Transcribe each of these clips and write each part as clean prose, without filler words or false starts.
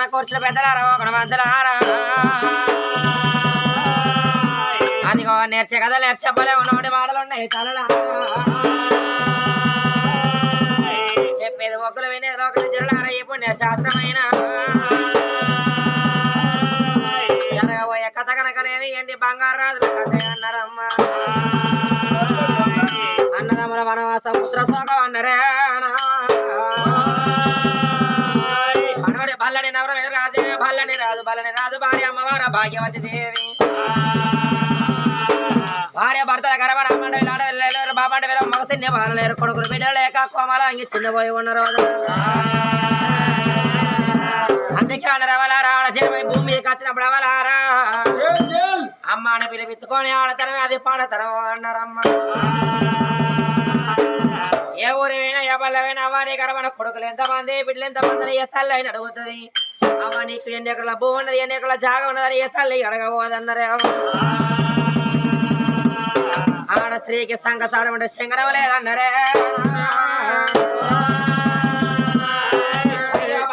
కూర్చుని పెద్దలారా ఒక మధ్యలారా అదిగో నేర్చే కదా నేర్చబలే ఉన్నవాడి మాటలు ఉన్నాయి తలలా చెప్పేది ఒకరు వినేది ఒకరు జరలారా ఈ పుణ్య శాస్త్రమైన జరగబోయే కథ కనుకనేవి ఏంటి బంగారు రాజుల కథ అన్నారమ్మా అన్నదమ్ముల వనవాస పుత్ర శోకం అన్నరే బల్లని నవరం రాజే బల్లని రాజు భార్య అమ్మవారు భాగ్యవతి దేవి భార్య భర్తల గర్భ బాబంటే వీళ్ళ మగ తిన్నే బాలలేరు కొడుకులు బిడ్డలు లేక కోమల అంగి చిన్నపోయి ఉన్న రోజు అందుకే అన్నరవలారా భూమి మీదకి వచ్చినప్పుడు అవలారా అమ్మని పిలిపించుకొని ఆడతరం అది పాడతరం అన్నారమ్మ ఏ ఊరివైనా ఏ బల్లవైనా అవ్వని గర్భన కొడుకులు ఎంతమంది బిడ్డలు ఎంతమంది ఏ తల్లి అయిన అడుగుతుంది అమ్మ నీకు ఎన్ని ఎకరాల భూ ఉన్నది ఎన్ని ఎకరాల జాగా ఉన్నదని ఏ తల్లి అడగబోదన్నరే ఆడ స్త్రీకి సంఘ సారం అంటే శంకరం లేదన్నరే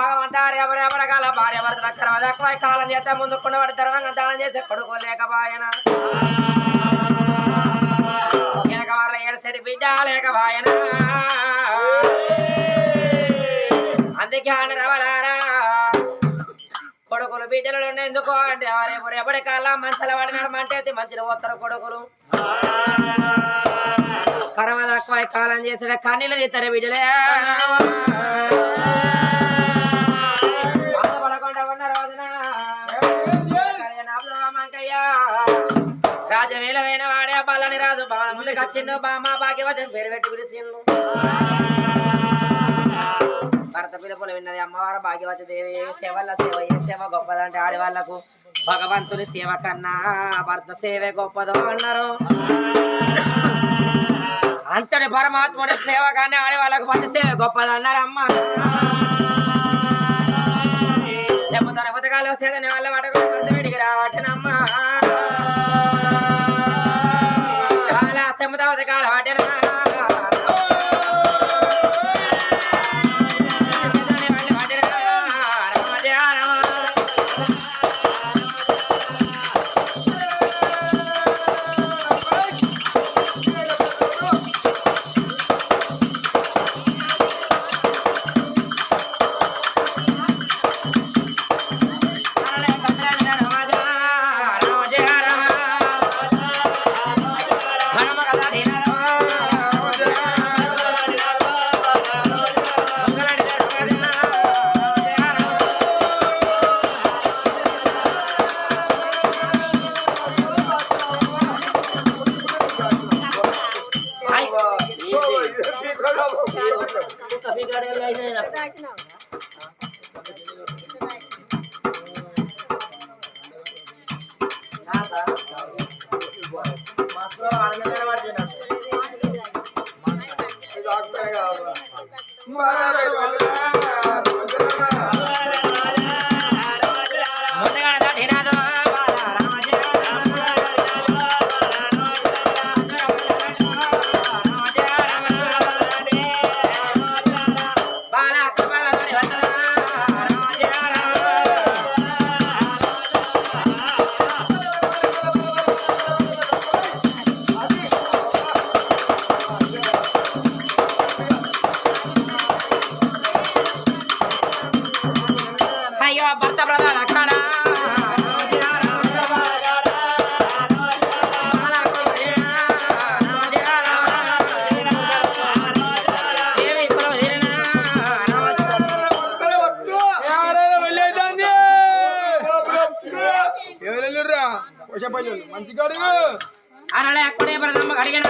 భగవంతారు ఎవరెవరకాల భార్య భర్తల తక్కువ కాలం చేస్తే ముందుకున్న వాడి తెరవంగా దానం చేసే కొడుకోలేకపాయన వెనక వాళ్ళ ఏడుసెడి బిడ్డ లేకపాయన అందుకే అని రవలారా కొడుకులు బిడ్డలు ఎందుకో అంటే ఎప్పటి కాలం మంచాల వాడినాడు మంటే మంచిగా పోతారు కొడుకులు కరమ తక్కువ కాలం చేసిన కన్నీళ్ళు తీస్తారు బిడ్డలే పడకుండా ఉన్న రోజున రాజవేలమైన వాడే బల్లని రాజు ముందుకు వచ్చిండు బామ్మ భాగ్యవతి పేరు పెట్టి పిలిచిండు భర్త పిలుపులు విన్నది అమ్మవారు భాగ్యవతి దేవి సేవల సేవ ఏ సేవ గొప్పదంటే ఆడవాళ్లకు భగవంతుని సేవ కన్నా భర్త సేవే గొప్పదో అన్నారు అంతటి పరమాత్ముడి సేవ కన్నా ఆడవాళ్ళకు భర్త సేవ గొప్పదన్నారు అమ్మ చెప్పుతాను పథకాలు వస్తేదని వాళ్ళ పట్టుకుని భర్త వీడికి రావట్టనమ్మ చెప్పుతా పథకాలు పట్టిన మంచిగా అనలే అక్కడే బ్రదమ్మ అడిగిన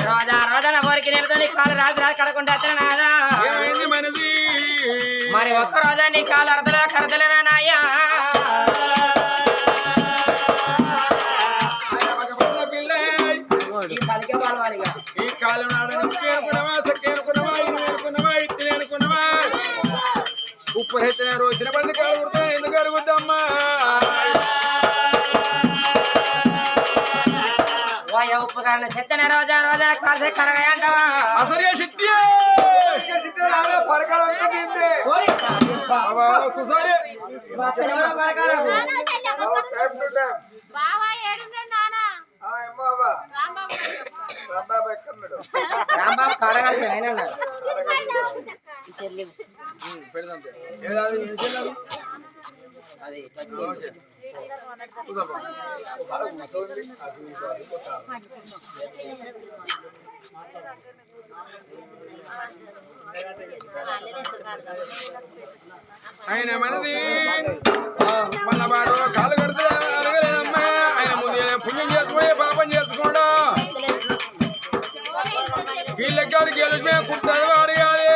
రోజా రోజాన ఊరికి నిలతో నీ కాలు రాజు రాజు కడకుండా నాదా మరి ఒక్క రోజా నీ కాలు అరదలా కరదలేనా నాయ్యా ఈ కాలం ఉప్పు హెచ్చిన రోజున బండి కలుగుతా ఎందుకు అరుగుద్దమ్మా ఉప్పు కాళ్ళ చెత్తన రోజా రోజా కాల్సే కరగాయంటావా అసలు శక్తి రాంబాబు కాడగాల్సి ఆయన అది ఆయన మనది మన వాడు కాలు కడితే అడగలేదమ్మా ఆయన ముందు పుణ్యం చేసుకుపోయి పాపం చేసుకోవడం వీళ్ళెక్కడి గెలిపే కుట్టదు అడగాలి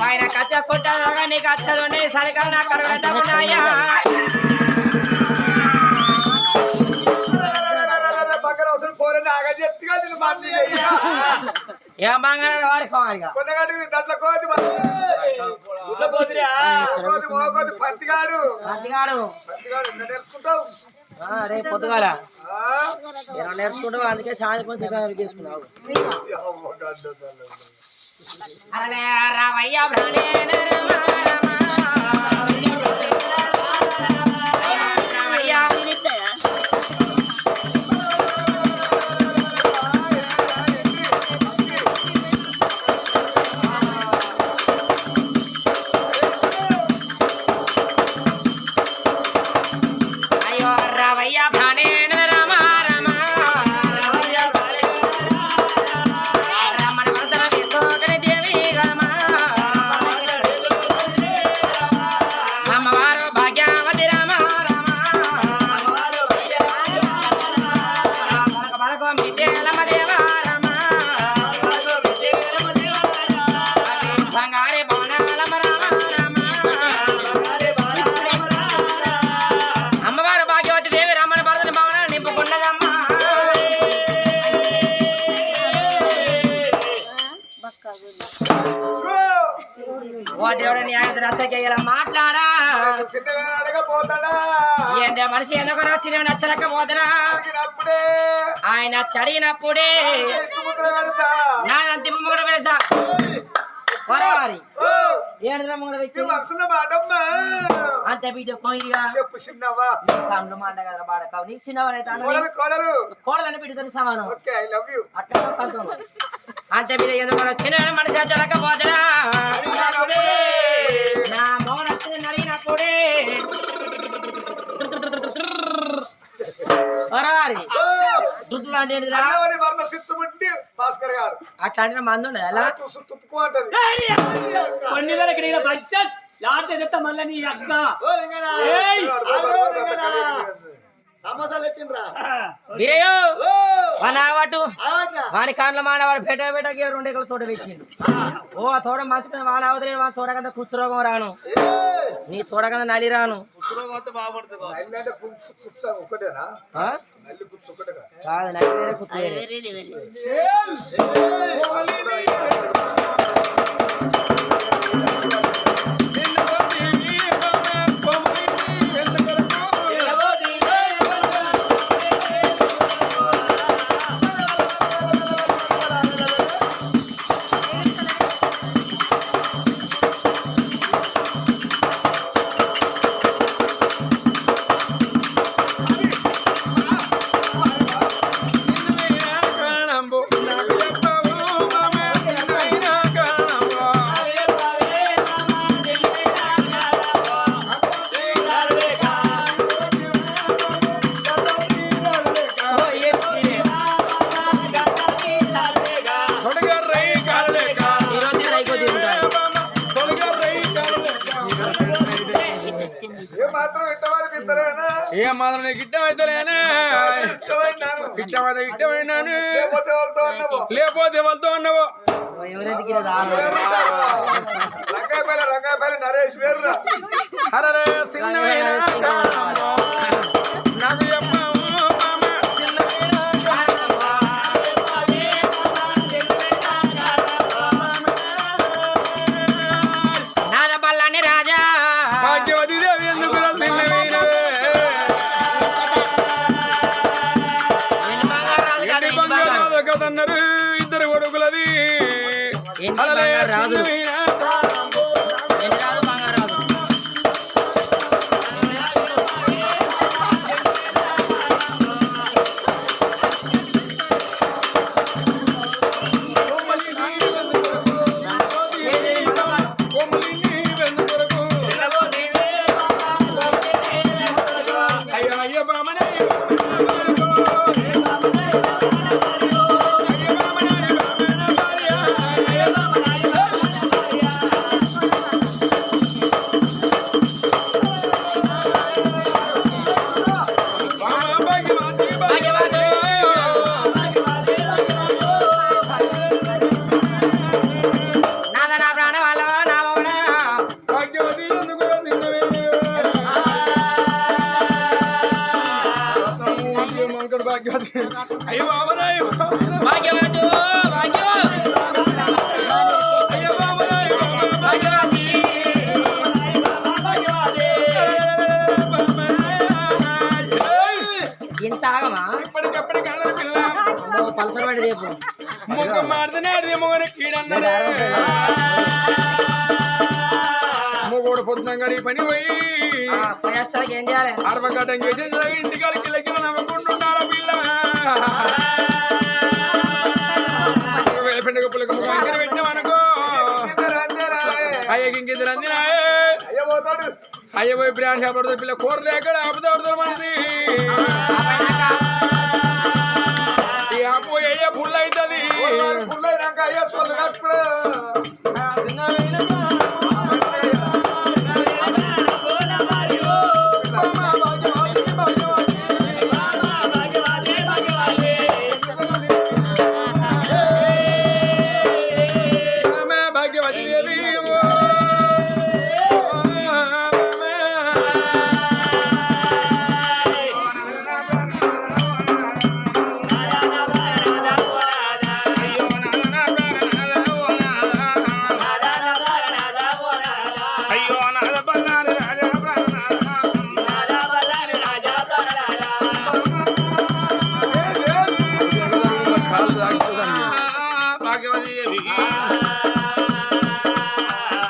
ఆయన కచ్చ కొట్టాగా నీకు అచ్చలు ఉన్నాయి సరికాదు నాకు అడగలుగుతామన్నాయా ఏ బంగారం వాడుకోవాలి రేపు పొద్దుగాల నేర్చుకుంటావు అందుకే సాయంత్రం చేసుకున్నావు రావయ్యా మాట్లాడా ఏంటే మనిషి ఎందుకు నచ్చిన నచ్చలేకపోతున్నా ఆయన చడిగినప్పుడే నా అంతిమ కూడా పెడతా పొరవారి అంతే బిడ్డ కొయ్యగా మాట కదా బాడకావు నీకు చిన్నవారైతే కోడలని బిడ్డతో సమానం అట్లా అంతే బిడ్డ ఎందుకు చిన్న మనిషి చడకపోతున్నా నా మౌన నడిగినప్పుడే అట్లాంటి మంది ఉండదు ఎలా మళ్ళీ నీ అక్క వాని కాండ్ల మానవాడు బెట బెటకి 2 ఎకరాల తోట పెట్టిండు ఓ ఆ తోట మంచుకుని వాన అవతలే వాని తోట కింద కుష్ఠరోగం రాను నీ తోట కింద నలి రాను కాదు నలి వేరే కుచ్చు ఏ మాత్రం నీకు ఇష్టమైతేనే ఇష్టమైనాను లేకపోతే వాళ్ళతో అన్నావు నరేష్ వేరు అరే చిన్నమైన నాకు అన్నారు ఇద్దరు కొడుకులది రాదు అయ్యో భాగ్యవాదు ఇంత ఆగమా ఇప్పటికప్పటికి పల్సర్ పడి రేపు ముఖం మాడుతున్నాడు మొగన కీడన్నరే మొగోడు పొద్దున గడి పని పోయి ఏం చేయాలి అరవగడ్డం చేసి ఇంటికాడికి కిలకిల నవ్వుకుంటున్నారా పిల్ల పెండగ పులక ముఖం పెట్టామనుకో అయ్యకి ఇంకిద్దరు అందినాయే అయ్య పోయి బ్రాండ్ షాప్ పడుతుంది పిల్ల కూరలు ఎక్కడ ఆపుతా పడుతుంది మనది పోయి అయ్యే ఫుల్ అవుతుంది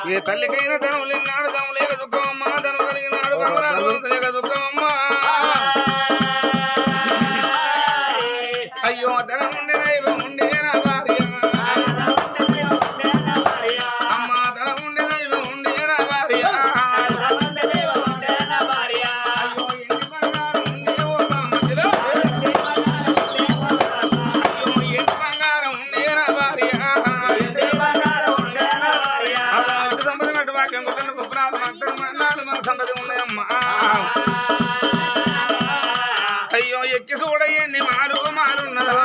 ఏ తల్లికైనా ధనం లేనాడు ధనం లేక దుఃఖమమ్మ ధనం కలిగినాడు లేక దుఃఖమమ్మ అయ్యో ధనం ఉండే దైవం ఉండే నా భార్య అమ్మ ధనం ఉండే దైవం ఉండే నా భార్య అయ్యో ఎక్కి చూడయండి మారు మారున్నదా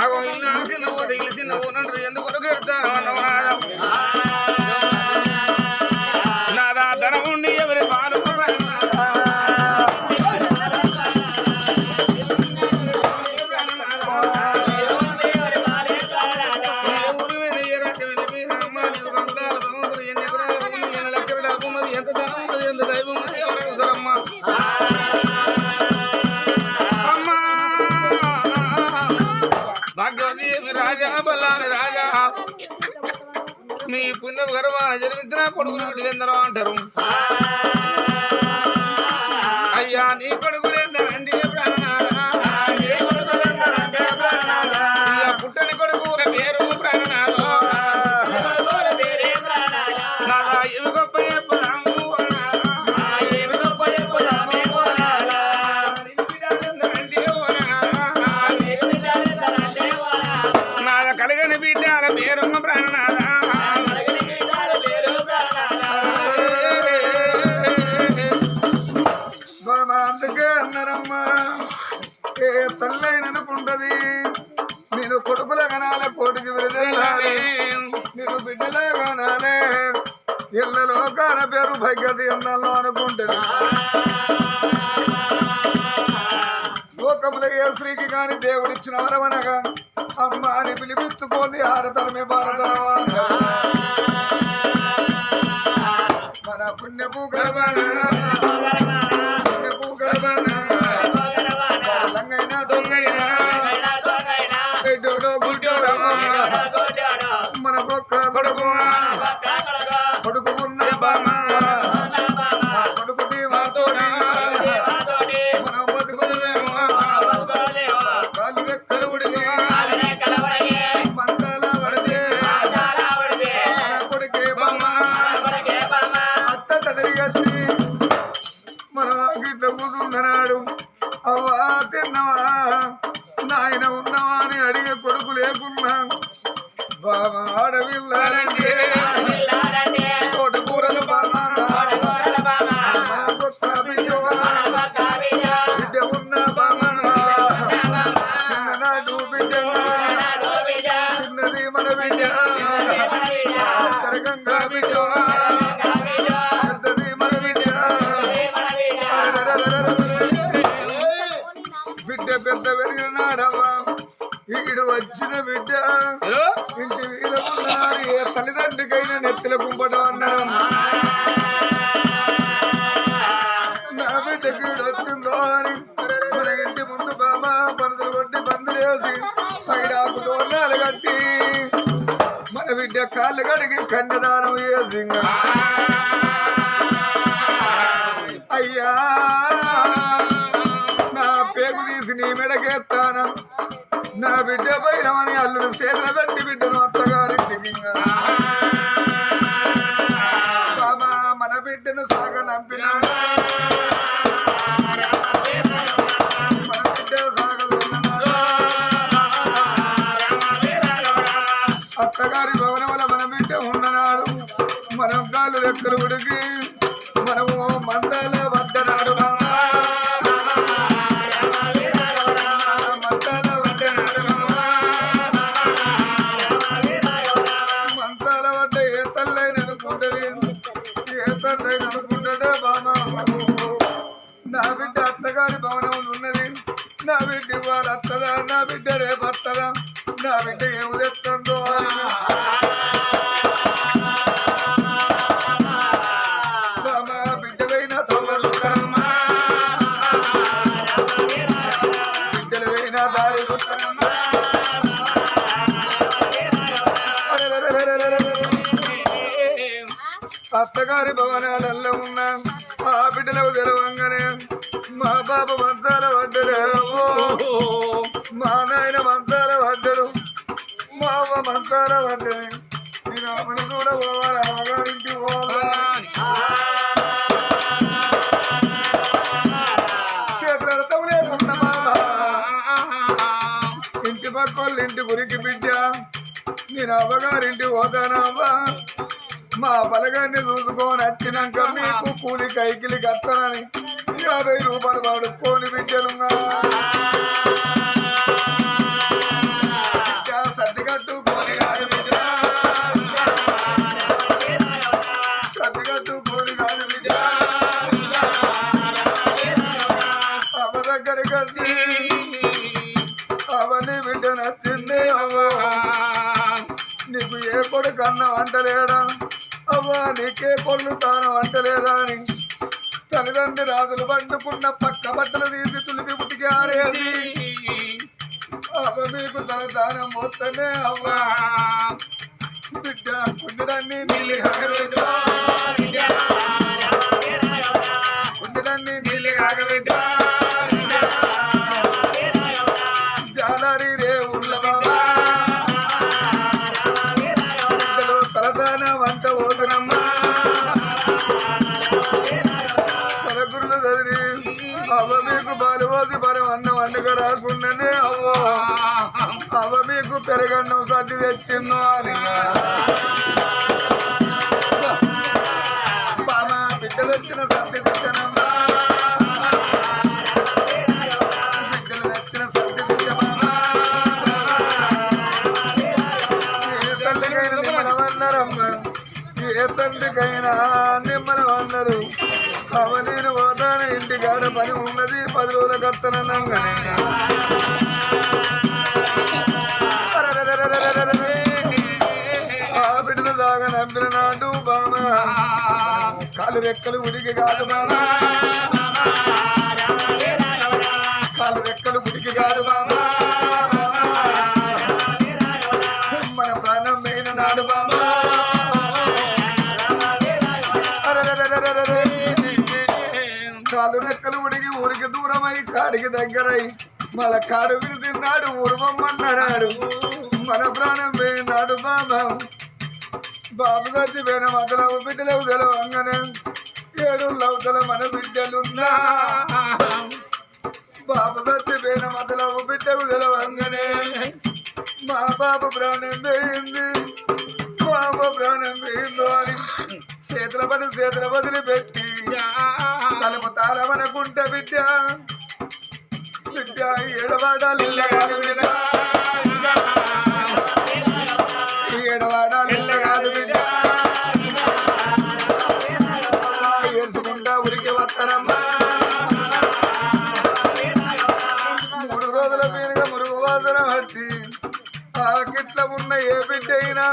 అగో ఇన్నా చిన్న ఓటు ఇల్లు చిన్న ఊరంటారు ఎందుకు కడతారు నాదా ధనం ఉండి ఎవరి పాలు భాగ్యవతి రాజా బల్లాని రాజా మీ పుణ్యం గర్వాన్ని జన్మించిన కొడుకులు ఎందరో అంటారు అయ్యా నీ కొడుకులు ఎందరండి పుట్టని కొడుకు పేరు ప్రాణనాథో నాదా ఇవి గొప్ప నాద కలిగని బిడ్డ పేరు ప్రాణనాథ బిడ్డలేగానే ఇళ్ళలో కాన పేరు భైగతి ఎన్నెల్లో అనుకుంటుంది లోకముల ఏ స్త్రీకి కాని దేవుడిచ్చిన వరమనగా అమ్మ అని పిలిపించుకోండి ఆడతరమే భారతరమా మన పుణ్యపు గర్భన పుణ్యపు గర్భన దొంగైనా దొంగైనా గుడ్డోడో మన ఒక్క కొడుకు కొడుకున్న బామ కొడుకు దీవాతో మనం బతుకులేమో కాలు రెక్కలు ఉడిగి మంచాల పడితే మన కొడుకే బామ అత్త తడిగసి మన గిట్ల కూర్చున్నాడు అవ్వా తిన్నవా నాయన ఉన్నవా అని అడిగే కొడుకు లేకున్నా బాబా ఆడవిల్లారంటే తోటకూరలు బామా బిడ్డ ఉన్న బామా చిన్ననాడు బిడ్డ చిన్నది మన బిడ్డ కరగంగా బిడ్డ పెద్దది మన బిడ్డ బిడ్డ పెద్ద పెరిగిన నాడవా ఈడు వచ్చిన బిడ్డ ఇంటి మీద ఉన్నారు ఏ తల్లిదండ్రికైనా నెత్తిల కుంపటం అన్నారు నా బిడ్డకి వచ్చిందో అని మన ఇంటి ముందు బామ పనులు కొట్టి బందులేసి పైడాకు దోరణాలు కట్టి మన బిడ్డ కాళ్ళు కడిగి కన్యదానం చేసి అయ్యా నా పేగు తీసి నీ మెడకేస్తాను నా బిడ్డ పైనమని అల్లుడు చేతుల పెట్టి బిడ్డను అత్తగారింటికి బాబా మన బిడ్డను సాగ నంపినాడు మన బిడ్డ సాగలున్నాడు అత్తగారి భవనముల మన బిడ్డ ఉన్ననాడు మనం కాళ్ళు రెక్కలు ఉడికి మనము మందాల వద్దనాడు నా బిడ్డ అత్తగారి భవనం ఉన్నది నా బిడ్డ ఇవాళ అత్తదా నా బిడ్డ రేపు అత్తదా నా బిడ్డ ఏమి తెస్తుందో బిడ్డలైన తొలలు బిడ్డలైన దారి అత్తగారి భవనాలలో ఉన్నా ఆ బిడ్డలకు తెలవంగానే మా బాబ మంతాల పడ్డాడు మా నాయన మంతాల పడ్డాడు మా అవ్వ మంతాల పడ్డది నేను అమ్మని కూడా పోవాలి అమ్మగారింటి పోవాలి చేతులర్థం లేకుండా బాబా ఇంటి పక్కోళ్ళు ఇంటి గురికి బిడ్డ నేను అవ్వగారింటి పోతానవ్వా మా బలగాన్ని చూసుకొని వచ్చినాక మీకు కూలి కైకిలి కత్తనని 50 రూపాయలు పడుకోని బిడ్డలుగా సర్ది కట్టుకోని కాదు బిడ్డ సర్ది కట్టుకోని కాదు బిడ్డ అవ దగ్గరికి వచ్చి అవని బిడ్డ నచ్చింది అవ్వ నీకు ఏ కొడుకు అన్న వంటలేడా అవ్వా నీకే కొళ్ళు తాను వంటలేదా అని తల్లిదండ్రి రాజులు పండుకున్న పక్క బట్టలు తీసి తులిపి పుట్టికి ఆరేది అవ్వ మీకు తన దానం పోతనే అవ్వా బిడ్డ కుండడాన్ని నీళ్ళు కాగబెట్టా కుండడాన్ని నీళ్ళు కాగబెట్టా జాలారి రే ఉళ్ళ బాబా తలదాన వంట పోతునమ్మా తలగురులు చదివి అవ్వ మీకు బాలువోసి పరం అన్నం వండుక రాకుండానే అవ్వ అవ్వ మీకు పెరగన్నం సర్ది తెచ్చిన్నో అని బామా బిడ్డలు వచ్చిన సర్ది తెచ్చనమ్మా బిడ్డలు తెచ్చిన సర్ది తెచ్చమా తల్లికైన మనవల్ల అన్నారమ్మా ఏ తండ్రికైనా నిమ్మలం అన్నారు అవ నేను పోతాను ఇంటికాడ పని ఉన్నది 10 రోజులకు వస్తానన్నాగా ఆ బిడ్డను దాగా నమ్మిన నాడు బామ కాలు రెక్కలు ఉడికి కాదు బామ కాలు రెక్కలు ఉడికి కాదు బామ మన ప్రాణం పోయిన నాడు బామ కాలు రెక్కలు ఉడికి ఊరికి దూరమై కాడికి దగ్గరై మన కాడు విడిచిన్నాడు ఊరుమన్నాడు మన ప్రాణం పోయినాడు బాబా బాబు చచ్చిపోయిన మతలవు బిడ్డలవు తెలవంగానే 7 లవతల మన బిడ్డలున్నా బాబు చచ్చిపోయిన మతలవు బిడ్డలు తెలవంగానే మా బాబు ప్రాణం పోయింది బాబు ప్రాణం పోయిందో అని చేతుల పని చేతుల వదిలిపెట్టి తలపు తాళమనుకుంటే బిడ్డ బిడ్డ ఏడవాడాలి ఏడవాడాలి బిడ్డ ఏడుచుకుంటా ఉరికి వస్తారమ్మా 3 రోజుల మీదుగా మురుగు వాసన పట్టి ఆ కిట్ల ఉన్న ఏ బిడ్డ అయినా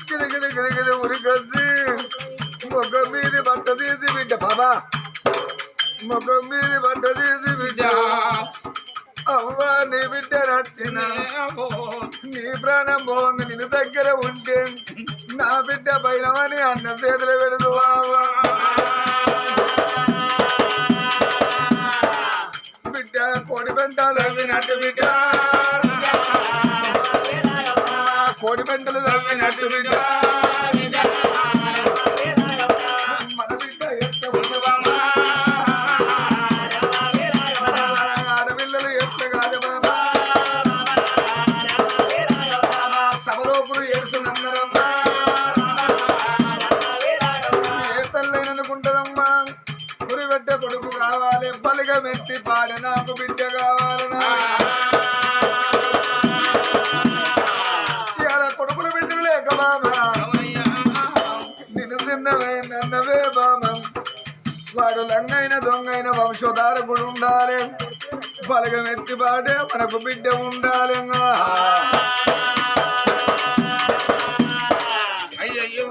గిరిగిరి గిరిగిరి ఉరికొద్ది మొగ్గ మీది బట్ట తీసి బిడ్డ బాబా మొగ్గ మీది బట్ట తీసి బిడ్డ అవ్వా నీ బిడ్డ నచ్చిన నీ ప్రాణం పోవంగా నిన్ను దగ్గర ఉంటే నా బిడ్డ బయలమని అన్న చేతులు పెడదు బిడ్డ కోడి పెంటలు తవ్వినట్టు బిడ్డ కోడి పెంటలు తవ్వినట్టు బిడ్డ కొడుకు కావాలి బలిగా మెత్తి పాడ నాకు బిడ్డ కావాలనా ఇలా కొడుకులు బిడ్డలు లేక బాబా నిన్ను తిన్నవే బాబా వాడు లంగైన దొంగైన వంశధారకుడు ఉండాలి బలిగా మెత్తి పాడే మనకు బిడ్డ ఉండాలి అయ్యయ్యో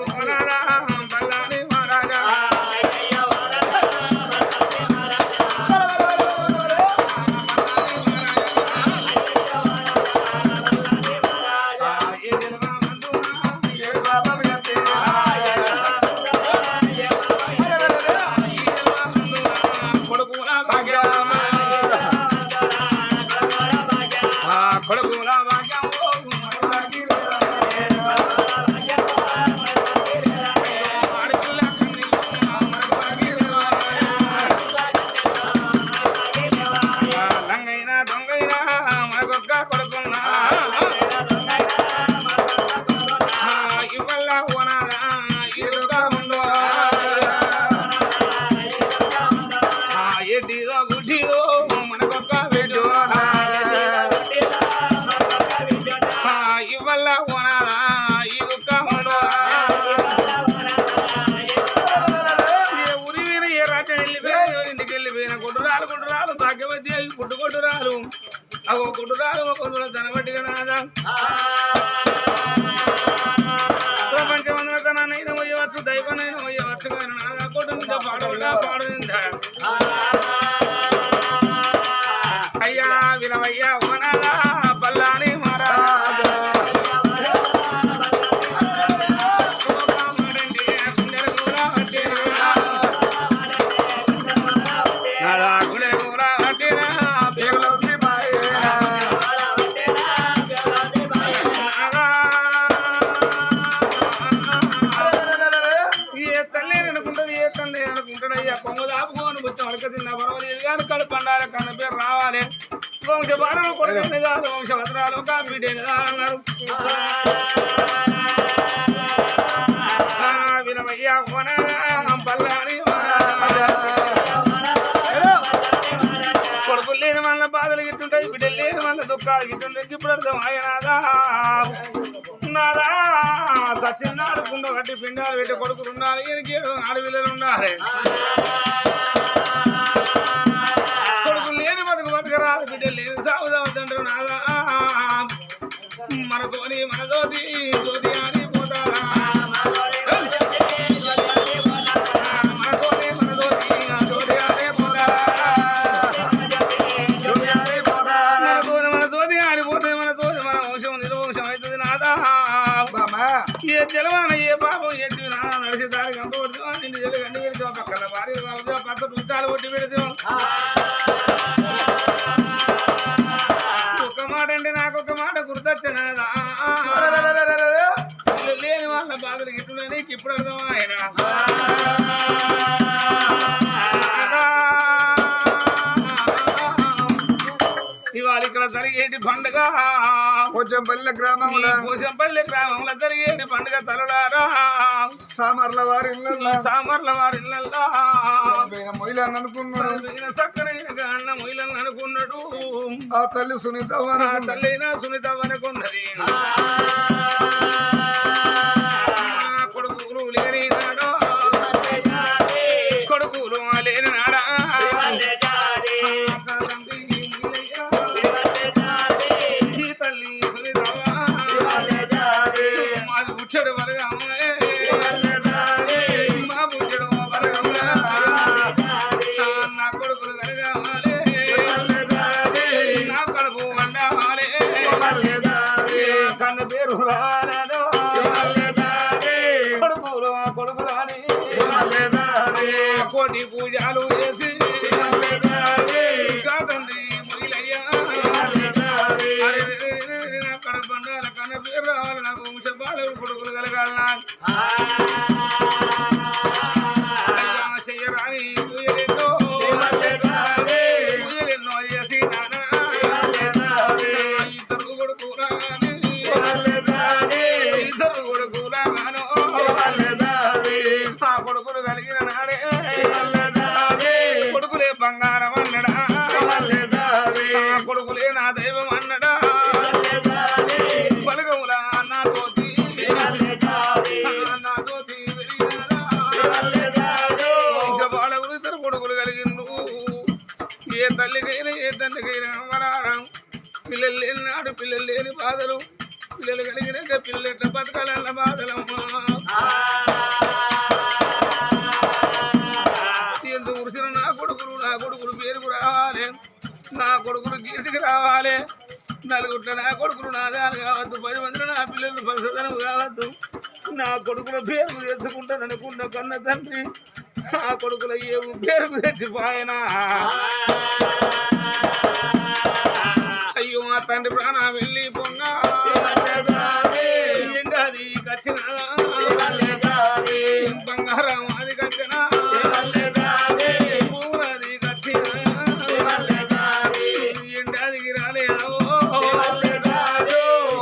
పుట్టుకొట్టురాలు అగో కొట్టురాలు ఒక ధనబట్టిగా నాదా ప్రపంచమంతా తనైనా పోయవచ్చు దైవనైనా పోయవచ్చు కానీ నాదా కొట్టు మీద పాడుగా పాడుందా అయ్యా వినవయ్యా ఓనాదా పల్లాని మారా కడుపండాలి కన్న పేరు రావాలి వంశ భారణ కొడుకు కాదు వంశభద్రాలు కాపీటేది అన్నారు వినమయ్యా పల్లాని కొడుకులు లేని వాళ్ళ బాధలు గిట్టుంటాయి బిడ్డలు లేని వాళ్ళ దుఃఖాలు గిట్టుంటాయి ఇప్పుడు అర్థం ఆయనాదా నాదా చిన్నాడు కుండ కట్టి పిండాలు పెట్టి కొడుకులు ఉండాలి ఈయనకి ఆడపిల్లలు ఉండాలి కొడుకులు లేని బతుకరాదు బిడ్డ లేని సాగు సాగుతుంటారు నాగా మనతోని మన జ్యోతి జ్యోతి ఆడిపోతా ఏ తెలవాన ఏ పాపం ఎత్తి నాన్న నడిచి దారి కంపడుతాం నిన్ను చెల్లి గండి పెడతాం పక్కన భార్య పక్క పుస్తాలు కొట్టి పెడతాం ఒక్క మాట అంటే నాకు ఒక మాట గుర్తొచ్చినదా లేని వాళ్ళ బాధలు గిట్టున్నా నీకు ఇప్పుడు అర్థం ఆయన ఇవాళ ఇక్కడ జరిగేటి పండుగ పోచంపల్లి గ్రామంలో జరిగేటి పండుగ తలడారా సామర్ల వారి మొయిలని అనుకున్నాడు చక్కనైన మొయిలని అనుకున్నాడు ఆ తల్లి తల్లైనా సునీతవ్వనుకున్నది కొడుకులు లేని నాడు కొడుకులు లేని నాడా తల్లి సునీతవ్వ మాది పుచ్చడు వరగా మా పుచ్చడు వరగా నా కొడుకులు కరగావాలి నా కడుపు వండాలి కన్న పేరు కొడుకులు కోటి పూజలు చేసి తండ్రి మొయిలయ్యా కడపండాల కన్న పేరు రావాలి నాకు వంశపాలు కొడుకులు కలగాలి చెయ్యరాని పూజలెన్నో చేసి ఇద్దరు కొడుకురాగాను ఆ కొడుకులు కలిగిన నాడే కొడుకులే బంగారం అన్నడా కొడుకులే నా దైవం అన్నడా పలకములా నాతోటి వంశపాలకులు ఇద్దరు కొడుకులు కలిగిండు ఏ తల్లికైనా ఏ తండ్రికైనా అమరారం పిల్లలు లేని నాడు పిల్లలు లేని బాధలు పిల్లలు కలిగినాక పిల్లల బతకాలన్న బాధలమ్మా ఎందుకు ఉరిసిన నా కొడుకులు పేరుకు రావాలి నా కొడుకులు కీర్తికి రావాలి నలుగుట్ల నా కొడుకులు నా దాని కావద్దు 10 మందిలో నా పిల్లలు పరిశోధన కావద్దు నా కొడుకుల పేరు తెచ్చుకుంటాను అనుకున్న కన్న తండ్రి ఆ కొడుకుల ఏ పేరు తెచ్చిపోయినా అయ్యో మా తండ్రి ప్రాణం వెళ్ళి పొంగా అది కచ్చిన బంగారం అది కచ్చిన పూరది కచ్చిన ఎండదికి రాలేదో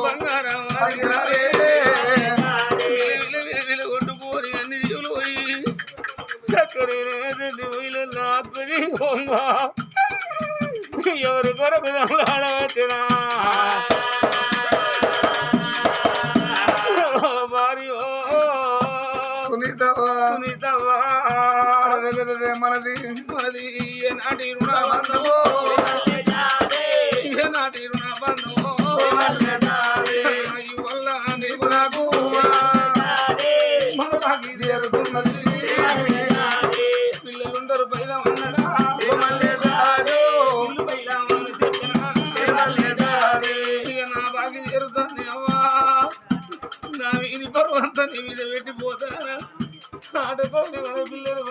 బంగారం అది రాలే కొట్టుకోని అన్ని జీవులు పోయి చక్కర ఎవరు కొరకు ఆడబట్టినా భార్య సునీతవ్వ మనది ఏనాటి రుణబంధమో ఏనాటి రుణబంధమో వల్ల నీకు నాకు మనకి చేరుతున్నది పిల్లలుందరు పైన ఉన్నడా ఇల్లు పైన ఇక నా బాకి చేరుతుంది అవ్వా నా వీధి పర్వంతా నీ మీద పెట్టిపోతారా ఆటకోండి మన పిల్లలు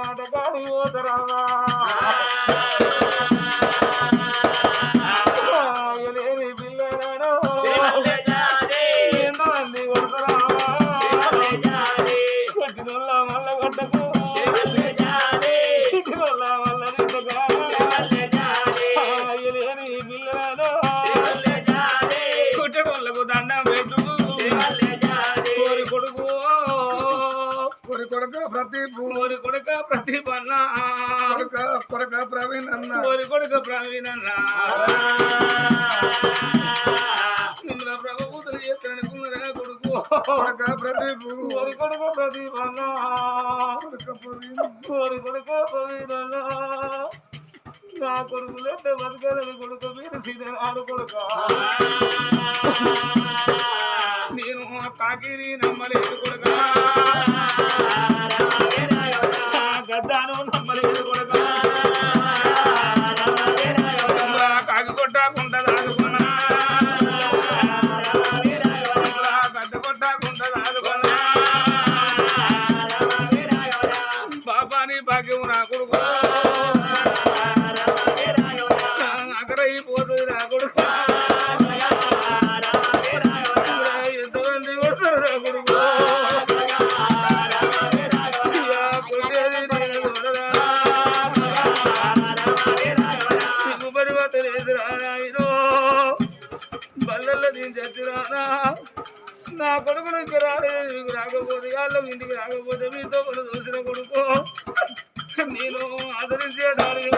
ఆటకాడి పోతారా లేని పిల్లలను ఎంతమంది కొడతారా కొట్టినోళ్ళ మళ్ళ కొట్టకు కొట్టినోళ్ళ మళ్ళ లేని పిల్లలను కొట్టడోళ్ళకు దండం పెట్టు కొడుక ప్రదీప్ అన్న కొడుక ప్రవీణ్ అన్న కొడుక ప్రవీణ్ అన్న నిన్న ప్రభుత్వం చేస్తాననుకున్నారా కొడుకు కొడుక ప్రదీపు ఓరి కొడుకు ప్రదీప్ అన్న కొడుక ప్రవీణ్ ఓరి కొడుకు ప్రవీణ్ నా కొడుకులు అంటే బతకాలని కొడుకు మీరు తినరాడు కొడుక నేను కాకిని నమ్మలేదు కొడుక గద్దాను నమ్మలేదు కొడుక కాకి కొట్టకుండా దాదుకున్నా గద్ద కొట్టకుండా దాదుకున్నా బాబాని భాగ్యం నా కొడుకు అక్కడైపోతుంది నా కొడుకు ఎంతమంది కొడతారు నా కొడుకు కొట్టేది నేను చూడరా పరివర్తన లేదురా నాయనో బల్లల్లో దీని చచ్చిరానా నా కొడుకును ఇంకా రాలేదు నీకు రాకపోతే వాళ్ళు ఇంటికి రాకపోతే మీతో కూడా చూసిన కొడుకు నేను ఆదరించేటానికి